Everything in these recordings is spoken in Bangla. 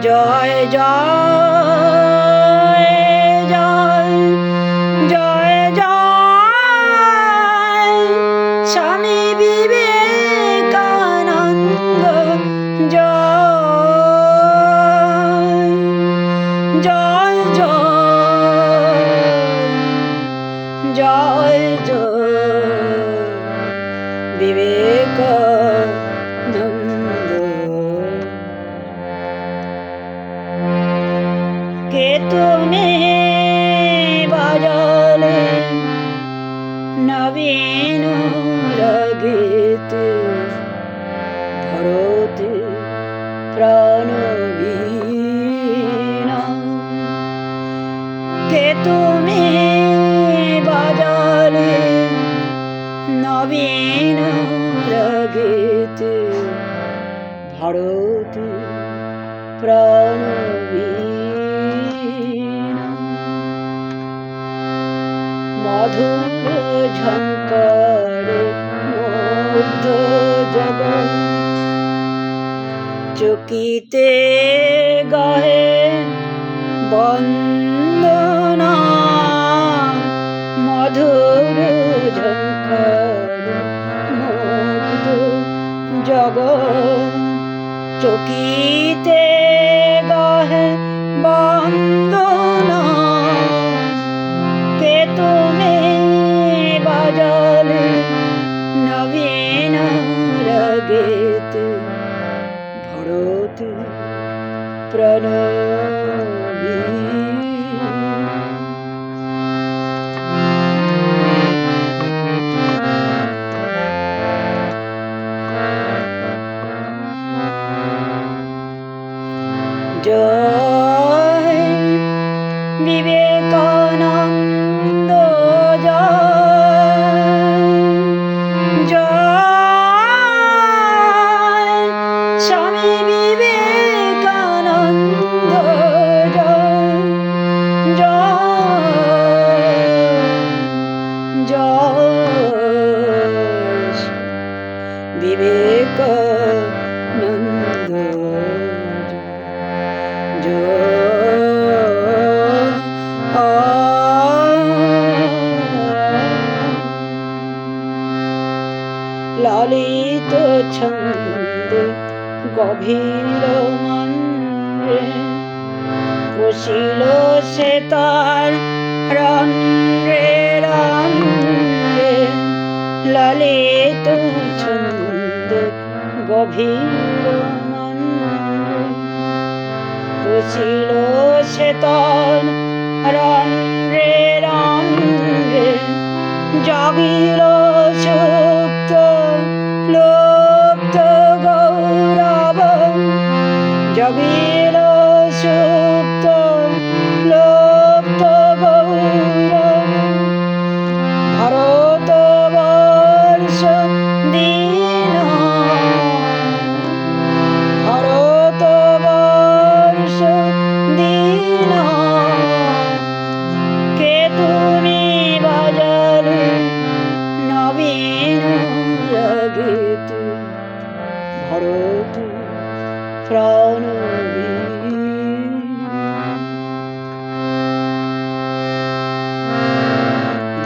জয় জয় জয় জয় জয় স্বামী বিবেকানন্দ জয় জয় জয় জয় জয় বিবেকানন্দ। কে তুমি বাজালে নবীন রাগেতে ধরতে প্রাণবীণা। কে তুমি বাজালে নবীন রাগেতে ধরতে প্রাণবীণা। মধুর ঝঙ্কারে মুগ্ধ জগৎ চকিতে গায়ে বন্দনা। মধুর ঝঙ্কারে মুগ্ধ জগৎ চকিতে গায়ে বন্দনা। কে তুমি বাজালে নবীন রাগেতে ধরতে প্রাণবীণা। জয় বিবেকানন্দ জয় জয় স্বামী বিবেকানন্দ জয় জয় জয় বিবেকানন্দ লালিত ছন্দ গভীর মন্দ্রে বসিল সে তার রন্ধ্রে রন্ধ্রে। লালিত ছন্দ গভীর মন্দ্রে বসিল সে তার রন্ধ্রে রন্ধ্রে। জাগিল সুপ্ত লুপ্ত গৌরব জাগিল সুপ্ত লুপ্ত গৌরব। ভারতবর্ষ দীন ভারতবর্ষ দীন। কে তুমি বাজালে নবীন রাগেতে ধরতে প্রাণবীণা।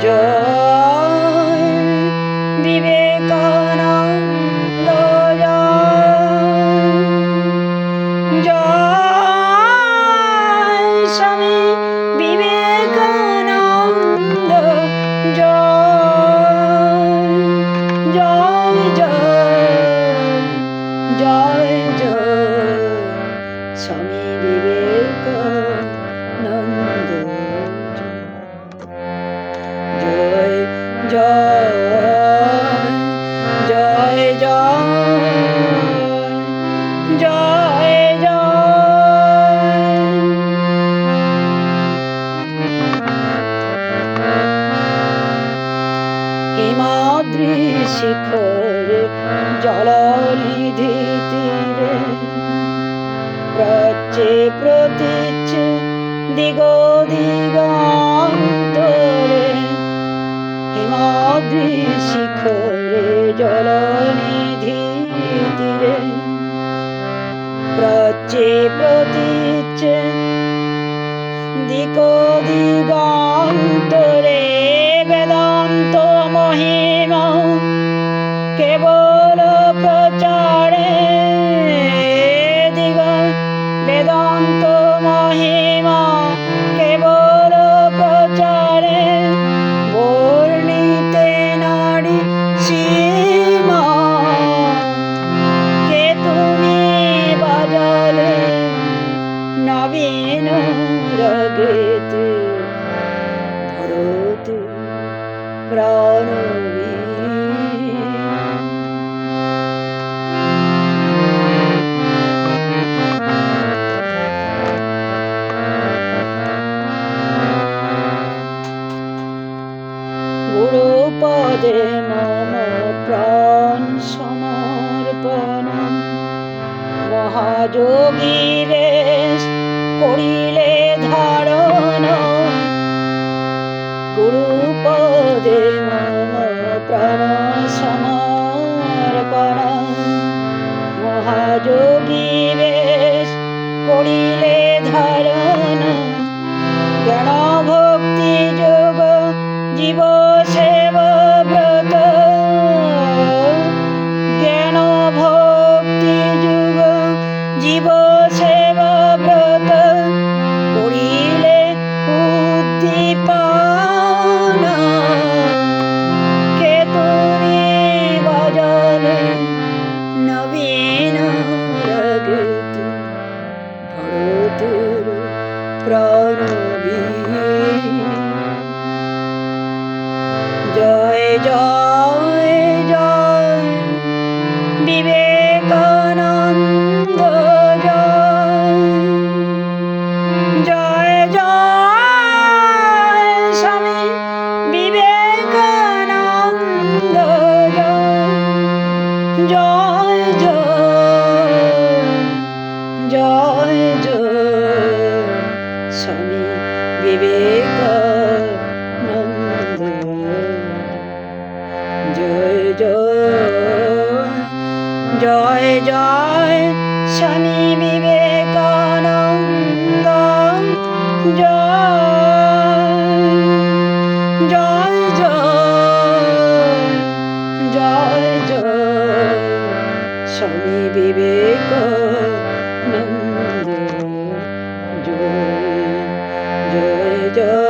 জয় বিবেকানন্দ জয় জয় স্বামী বিবেকানন্দ জয় জয় জয় জয় জয় স্বামী বিবেকানন্দ জয় জয় জয় জয় জয় জয়। হিমাদ্রি শিখরে জলনিধি তীরে প্রাচ্যে প্রতীচ্যে দিগো দিগন্তরে। হিমাদ্রি শিখরে জলনিধি তীরে প্রাচ্যে যে প্রতীচ্ছে দিক দিগন্তরে বেদান্ত মহিমা কেবল প্রচারে দিগ বেদান্ত মহিমা কেবল প্রচারে বর্ণিতে নারী সীমা কে তুমি বাজালে নবীন রগেতে ধরতে প্রাণবীর গুরুপদে মম প্রাণ সমর্পণ মহাযোগী বেশ করিলে ধারণ গুরুপদে মম প্রাণ সমর্পণ মহাযোগী বেশ করিলে ধারণ জ্ঞান ভক্তি যোগ জীব সেব ব্রত জ্ঞান ভক্তি যোগ জীব সেব ব্রত করিলে উদ্দীপন কে তুমি বাজালে নবীন রগেতে ভরতের প্রাণবীর জয় জয় জয় বিবেকানন্দ জয় জয় স্বামী বিবেকানন্দ জয় জয় জয় জয় স্বামী বিবেকানন্দ জয় জয় জয় জয় স্বামী বিবেকানন্দ জয় জয় জয় জয় জয় স্বামী বিবেকানন্দ জয় জয় জয়